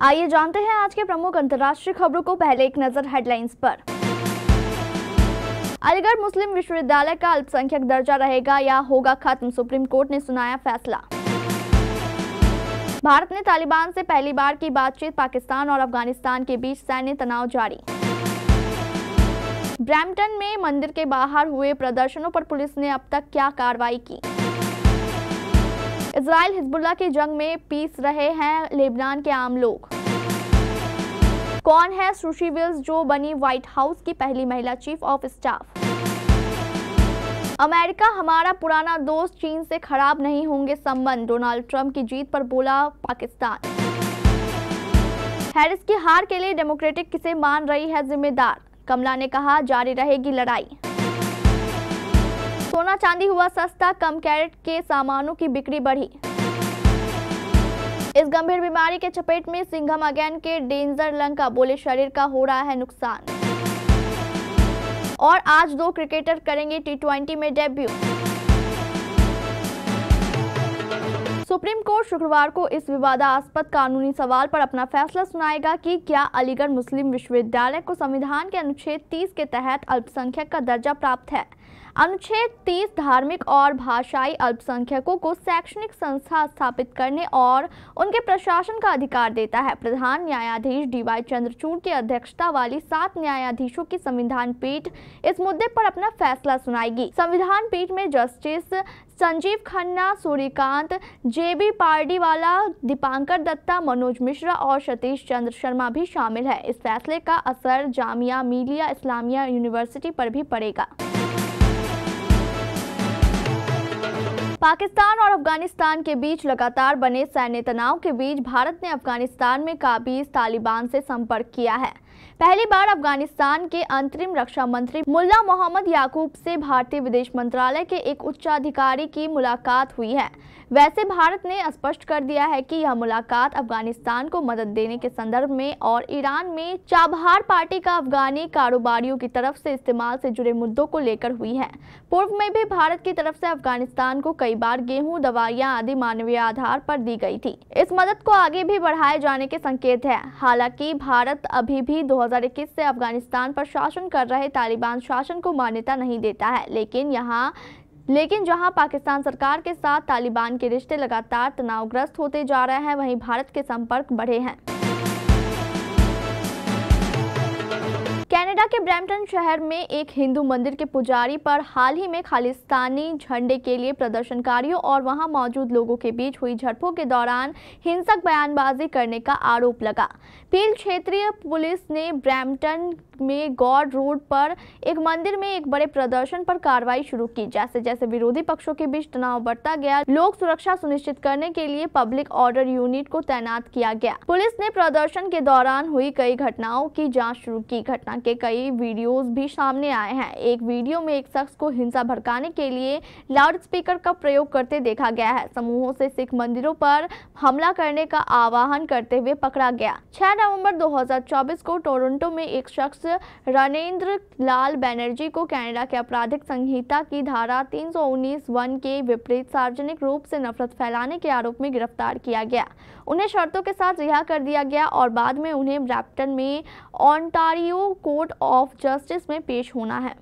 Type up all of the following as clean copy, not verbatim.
आइए जानते हैं आज के प्रमुख अंतर्राष्ट्रीय खबरों को। पहले एक नजर हेडलाइंस पर। अलीगढ़ मुस्लिम विश्वविद्यालय का अल्पसंख्यक दर्जा रहेगा या होगा खत्म, सुप्रीम कोर्ट ने सुनाया फैसला। भारत ने तालिबान से पहली बार की बातचीत, पाकिस्तान और अफगानिस्तान के बीच सैन्य तनाव जारी। ब्रैम्पटन में मंदिर के बाहर हुए प्रदर्शनों पर पुलिस ने अब तक क्या कार्रवाई की। इजराइल हिजबुल्लाह की जंग में पीस रहे हैं लेबनान के आम लोग। कौन है सुशी विल्स जो बनी व्हाइट हाउस की पहली महिला चीफ ऑफ स्टाफ। अमेरिका हमारा पुराना दोस्त, चीन से खराब नहीं होंगे संबंध, डोनाल्ड ट्रंप की जीत पर बोला पाकिस्तान। हैरिस की हार के लिए डेमोक्रेटिक किसे मान रही है जिम्मेदार, कमला ने कहा जारी रहेगी लड़ाई। सोना चांदी हुआ सस्ता, कम कैरेट के सामानों की बिक्री बढ़ी। इस गंभीर बीमारी के चपेट में सिंघम अगेन के डेंजर लंका, बोले शरीर का हो रहा है नुकसान। और आज 2 क्रिकेटर करेंगे T20 में डेब्यू। सुप्रीम कोर्ट शुक्रवार को इस विवादास्पद कानूनी सवाल पर अपना फैसला सुनाएगा कि क्या अलीगढ़ मुस्लिम विश्वविद्यालय को संविधान के अनुच्छेद 30 के तहत अल्पसंख्यक का दर्जा प्राप्त है। अनुच्छेद 30 धार्मिक और भाषाई अल्पसंख्यकों को शैक्षणिक संस्था स्थापित करने और उनके प्रशासन का अधिकार देता है। प्रधान न्यायाधीश DY चंद्रचूड़ की अध्यक्षता वाली 7 न्यायाधीशों की संविधान पीठ इस मुद्दे पर अपना फैसला सुनाएगी। संविधान पीठ में जस्टिस संजीव खन्ना, सूर्यकांत, JB पारडीवाला, दीपांकर दत्ता, मनोज मिश्रा और सतीश चंद्र शर्मा भी शामिल है। इस फैसले का असर जामिया मिलिया इस्लामिया यूनिवर्सिटी पर भी पड़ेगा। पाकिस्तान और अफगानिस्तान के बीच लगातार बने सैन्य तनाव के बीच भारत ने अफगानिस्तान में काबिज तालिबान से संपर्क किया है। पहली बार अफगानिस्तान के अंतरिम रक्षा मंत्री मुल्ला मोहम्मद याकूब से भारतीय विदेश मंत्रालय के एक उच्च अधिकारी की मुलाकात हुई है। वैसे भारत ने स्पष्ट कर दिया है कि यह मुलाकात अफगानिस्तान को मदद देने के संदर्भ में और ईरान में चाबहार पार्टी का अफगानी कारोबारियों की तरफ से इस्तेमाल से जुड़े मुद्दों को लेकर हुई है। पूर्व में भी भारत की तरफ से अफगानिस्तान को कई बार गेहूं, दवाइयां आदि मानवीय आधार पर दी गई थी। इस मदद को आगे भी बढ़ाए जाने के संकेत है। हालांकि भारत अभी भी 2021 से अफगानिस्तान पर शासन कर रहे तालिबान शासन को मान्यता नहीं देता है। लेकिन जहां पाकिस्तान सरकार के साथ तालिबान के रिश्ते लगातार तनावग्रस्त होते जा रहे हैं, वहीं भारत के संपर्क बढ़े हैं। कनाडा के ब्रैम्पटन शहर में एक हिंदू मंदिर के पुजारी पर हाल ही में खालिस्तानी झंडे के लिए प्रदर्शनकारियों और वहां मौजूद लोगों के बीच हुई झड़पों के दौरान हिंसक बयानबाजी करने का आरोप लगा। पील क्षेत्रीय पुलिस ने ब्रैम्पटन में गॉड रोड पर एक मंदिर में एक बड़े प्रदर्शन पर कार्रवाई शुरू की। जैसे जैसे विरोधी पक्षों के बीच तनाव बढ़ता गया, लोक सुरक्षा सुनिश्चित करने के लिए पब्लिक ऑर्डर यूनिट को तैनात किया गया। पुलिस ने प्रदर्शन के दौरान हुई कई घटनाओं की जांच शुरू की। घटना के कई वीडियोस भी सामने आए हैं। एक वीडियो में एक शख्स को हिंसा भड़काने के लिए लाउड स्पीकर का प्रयोग करते देखा गया है। समूहों से सिख मंदिरों पर हमला करने का आह्वान करते हुए पकड़ा गया। 6 नवंबर 2024 को टोरंटो में एक शख्स रणेंद्र लाल बैनर्जी को कनाडा के आपराधिक संहिता की धारा 319(1) के विपरीत सार्वजनिक रूप से नफरत फैलाने के आरोप में गिरफ्तार किया गया। उन्हें शर्तों के साथ रिहा कर दिया गया और बाद में उन्हें ब्रैम्पटन में ओंटारियो कोर्ट ऑफ जस्टिस में पेश होना है।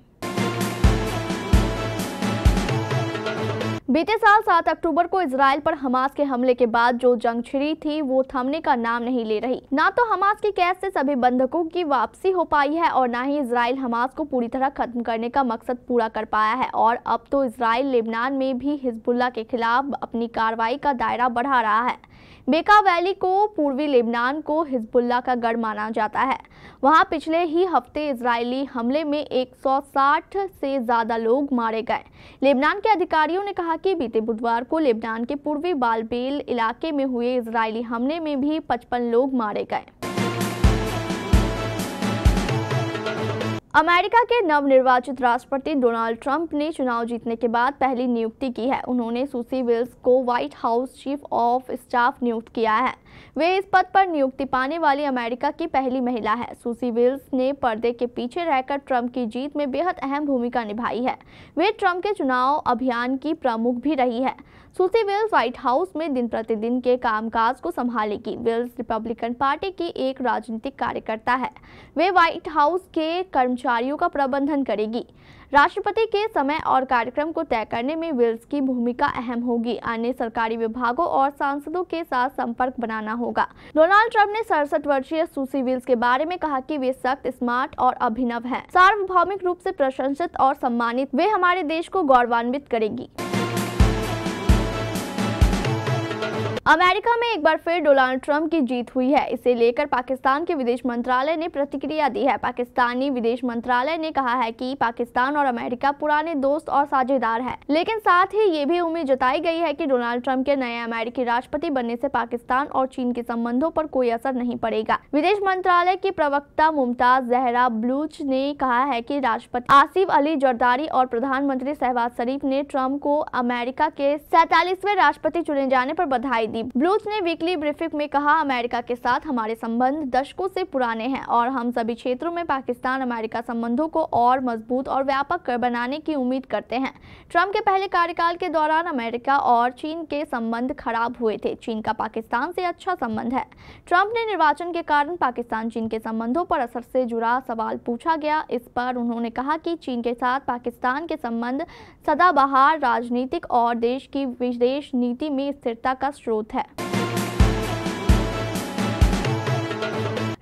बीते साल 7 अक्टूबर को इजराइल पर हमास के हमले के बाद जो जंग छिड़ी थी वो थमने का नाम नहीं ले रही। ना तो हमास की कैद से सभी बंधकों की वापसी हो पाई है और ना ही इजराइल हमास को पूरी तरह खत्म करने का मकसद पूरा कर पाया है। और अब तो इजराइल लेबनान में भी हिजबुल्लाह के खिलाफ अपनी कार्रवाई का दायरा बढ़ा रहा है। बेका वैली को पूर्वी लेबनान को हिजबुल्लाह का गढ़ माना जाता है। वहां पिछले ही हफ्ते इजरायली हमले में 160 से ज्यादा लोग मारे गए। लेबनान के अधिकारियों ने कहा कि बीते बुधवार को लेबनान के पूर्वी बालबेल इलाके में हुए इजरायली हमले में भी 55 लोग मारे गए। अमेरिका के नवनिर्वाचित राष्ट्रपति डोनाल्ड ट्रंप ने चुनाव जीतने के बाद पहली नियुक्ति की है। उन्होंने सुशी विल्स को white house chief of staff नियुक्त किया है। वे इस पद पर नियुक्ति पाने वाली अमेरिका की पहली महिला है। सूसी विल्स ने पर्दे के पीछे रहकर ट्रंप की जीत में बेहद अहम भूमिका निभाई है। वे ट्रंप के चुनाव अभियान की प्रमुख भी रही है। सूसी विल्स व्हाइट हाउस में दिन प्रतिदिन के कामकाज को संभालेगी। विल्स रिपब्लिकन पार्टी की एक राजनीतिक कार्यकर्ता है। वे व्हाइट हाउस के कर्मचारियों का प्रबंधन करेगी। राष्ट्रपति के समय और कार्यक्रम को तय करने में विल्स की भूमिका अहम होगी। अन्य सरकारी विभागों और सांसदों के साथ संपर्क बनाना होगा। डोनाल्ड ट्रंप ने 67 वर्षीय सूसी विल्स के बारे में कहा कि वे सख्त, स्मार्ट और अभिनव हैं। सार्वभौमिक रूप से प्रशंसित और सम्मानित, वे हमारे देश को गौरवान्वित करेगी। अमेरिका में एक बार फिर डोनाल्ड ट्रंप की जीत हुई है। इसे लेकर पाकिस्तान के विदेश मंत्रालय ने प्रतिक्रिया दी है। पाकिस्तानी विदेश मंत्रालय ने कहा है कि पाकिस्तान और अमेरिका पुराने दोस्त और साझेदार हैं, लेकिन साथ ही ये भी उम्मीद जताई गई है कि डोनाल्ड ट्रंप के नए अमेरिकी राष्ट्रपति बनने से पाकिस्तान और चीन के संबंधों पर कोई असर नहीं पड़ेगा। विदेश मंत्रालय की प्रवक्ता मुमताज जहरा बलूच ने कहा है कि राष्ट्रपति आसिफ अली जरदारी और प्रधानमंत्री शहबाज शरीफ ने ट्रंप को अमेरिका के 47वें राष्ट्रपति चुने जाने पर बधाई दी। ब्लूच ने वीकली ब्रीफिंग में कहा, अमेरिका के साथ हमारे संबंध दशकों से पुराने हैं और हम सभी क्षेत्रों में पाकिस्तान अमेरिका संबंधों को और मजबूत और व्यापक बनाने की उम्मीद करते हैं। ट्रंप के पहले कार्यकाल के दौरान अमेरिका और चीन के संबंध खराब हुए थे। चीन का पाकिस्तान से अच्छा संबंध है। ट्रंप ने निर्वाचन के कारण पाकिस्तान चीन के संबंधों पर असर से जुड़ा सवाल पूछा गया। इस पर उन्होंने कहा कि चीन के साथ पाकिस्तान के संबंध सदाबहार राजनीतिक और देश की विदेश नीति में स्थिरता का स्रोत है।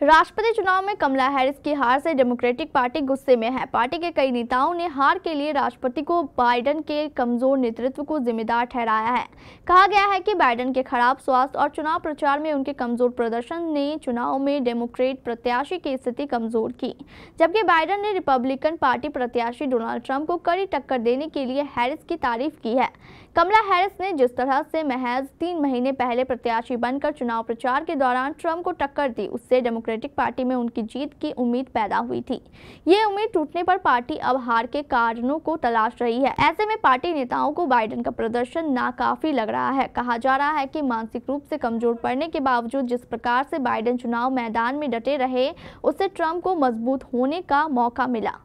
राष्ट्रपति चुनाव में कमला हैरिस की हार से डेमोक्रेटिक पार्टी गुस्से में है। पार्टी के कई नेताओं ने हार के लिए राष्ट्रपति को बाइडेन के कमजोर नेतृत्व को जिम्मेदार ठहराया है। कहा गया है कि बाइडेन के खराब स्वास्थ्य और चुनाव प्रचार में उनके कमजोर प्रदर्शन ने चुनाव में डेमोक्रेट प्रत्याशी की स्थिति कमजोर की, जबकि बाइडेन ने रिपब्लिकन पार्टी प्रत्याशी डोनाल्ड ट्रंप को कड़ी टक्कर देने के लिए हैरिस की तारीफ की है। कमला हैरिस ने जिस तरह से महज 3 महीने पहले प्रत्याशी बनकर चुनाव प्रचार के दौरान ट्रंप को टक्कर दी, उससे डेमोक्रेटिक पार्टी में उनकी जीत की उम्मीद पैदा हुई थी। ये उम्मीद टूटने पर पार्टी अब हार के कारणों को तलाश रही है। ऐसे में पार्टी नेताओं को बाइडेन का प्रदर्शन नाकाफी लग रहा है। कहा जा रहा है कि मानसिक रूप से कमजोर पड़ने के बावजूद जिस प्रकार से बाइडेन चुनाव मैदान में डटे रहे, उससे ट्रंप को मजबूत होने का मौका मिला।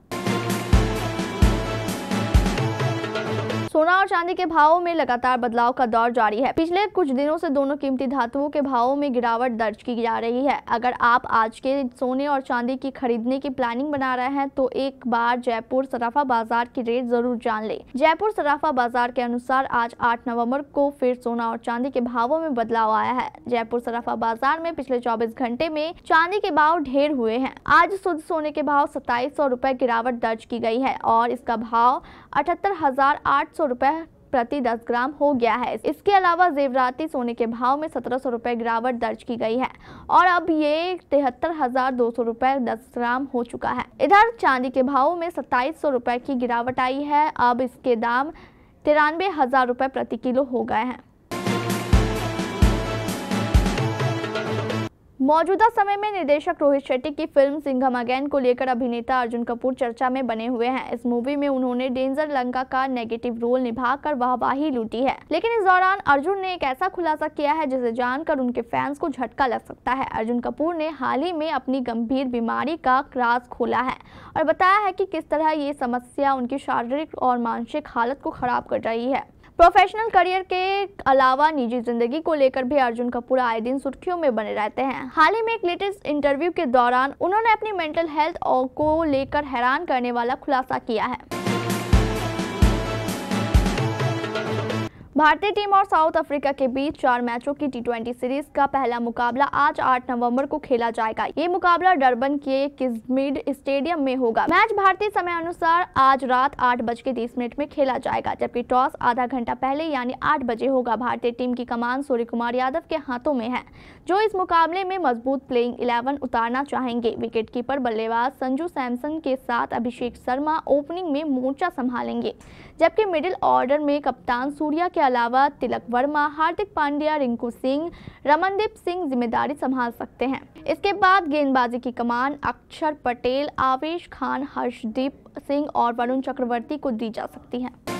सोना और चांदी के भावों में लगातार बदलाव का दौर जारी है। पिछले कुछ दिनों से दोनों कीमती धातुओं के भावों में गिरावट दर्ज की जा रही है। अगर आप आज के सोने और चांदी की खरीदने की प्लानिंग बना रहे हैं तो एक बार जयपुर सराफा बाजार की रेट जरूर जान लें। जयपुर सराफा बाजार के अनुसार आज 8 नवंबर को फिर सोना और चांदी के भावों में बदलाव आया है। जयपुर सराफा बाजार में पिछले 24 घंटे में चांदी के भाव ढेर हुए हैं। आज शुद्ध सोने के भाव 2700 रुपए गिरावट दर्ज की गई है और इसका भाव 78,800 रुपए प्रति 10 ग्राम हो गया है। इसके अलावा जेवराती सोने के भाव में 1700 रुपए गिरावट दर्ज की गई है और अब ये 73,200 रुपए 10 ग्राम हो चुका है। इधर चांदी के भाव में 2700 रुपए की गिरावट आई है। अब इसके दाम 93,000 रुपए प्रति किलो हो गए हैं। मौजूदा समय में निर्देशक रोहित शेट्टी की फिल्म सिंघम अगेन को लेकर अभिनेता अर्जुन कपूर चर्चा में बने हुए हैं। इस मूवी में उन्होंने डेंजर लंका का नेगेटिव रोल निभाकर वाहवाही लूटी है, लेकिन इस दौरान अर्जुन ने एक ऐसा खुलासा किया है जिसे जानकर उनके फैंस को झटका लग सकता है। अर्जुन कपूर ने हाल ही में अपनी गंभीर बीमारी का राज खोला है और बताया है कि किस तरह ये समस्या उनकी शारीरिक और मानसिक हालत को खराब कर रही है। प्रोफेशनल करियर के अलावा निजी जिंदगी को लेकर भी अर्जुन कपूर आए दिन सुर्खियों में बने रहते हैं। हाल ही में एक लेटेस्ट इंटरव्यू के दौरान उन्होंने अपनी मेंटल हेल्थ को लेकर हैरान करने वाला खुलासा किया है। भारतीय टीम और साउथ अफ्रीका के बीच 4 मैचों की T20 सीरीज का पहला मुकाबला आज 8 नवंबर को खेला जाएगा। ये मुकाबला डरबन के किज़मिड स्टेडियम में होगा। मैच भारतीय समय अनुसार आज रात 8:30 में खेला जाएगा, जबकि टॉस आधा घंटा पहले यानी 8 बजे होगा। भारतीय टीम की कमान सूर्य कुमार यादव के हाथों में है, जो इस मुकाबले में मजबूत प्लेइंग 11 उतारना चाहेंगे। विकेटकीपर बल्लेबाज संजू सैमसन के साथ अभिषेक शर्मा ओपनिंग में मोर्चा संभालेंगे, जबकि मिडिल ऑर्डर में कप्तान सूर्या के अलावा तिलक वर्मा, हार्दिक पांड्या, रिंकू सिंह, रमनदीप सिंह जिम्मेदारी संभाल सकते हैं। इसके बाद गेंदबाजी की कमान अक्षर पटेल, आवेश खान, हर्षदीप सिंह और वरुण चक्रवर्ती को दी जा सकती है।